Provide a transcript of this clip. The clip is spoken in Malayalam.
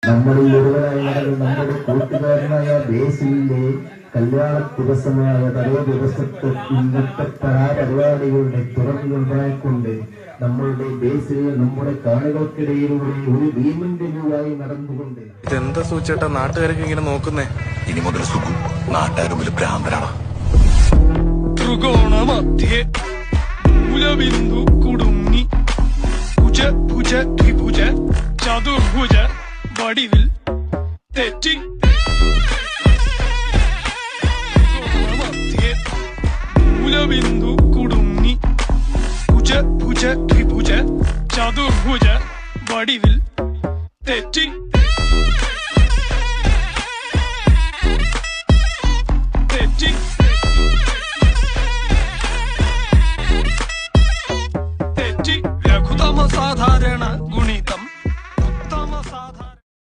നമ്മളിൽ ഒരുവനായി നടന്ന നമ്മുടെ കൂട്ടുകാരനായ ബേസിലിന്റെ കല്യാണ ദിവസമായ തലേ ദിവസത്തെ ഇന്നത്തെ കലാപരിപാടികളുടെ തുറന്നുണ്ടായിക്കൊണ്ട് നമ്മളുടെ ബേസിൽ നമ്മുടെ കാണികൾക്കിടയിലൂടെ ഒരു ഭീമന്റെ വ്യൂവായി നടന്നുകൊണ്ട്. ഇതെന്താ സൂചേട്ടാ നാട്ടുകാരൊക്കെ ഇങ്ങനെ നോക്കുന്നേ? ഇനി മുതൽ സുഖം നാട്ടുകാരും വലിയ ഭ്രാന്തരാണ്. ത്രികോണമധ്യേ മൂലബിന്ദു കുടുങ്ങി ഭുജ ഭുജ ത്രിഭുജ ചതുർഭുജ വടിവിൽ തെറ്റി. ത്രികോണമധ്യേ മൂലബിന്ദു കുടുങ്ങി ഭുജ ഭുജ ത്രിഭുജ ചതുർഭുജ വടിവിൽ തെറ്റി.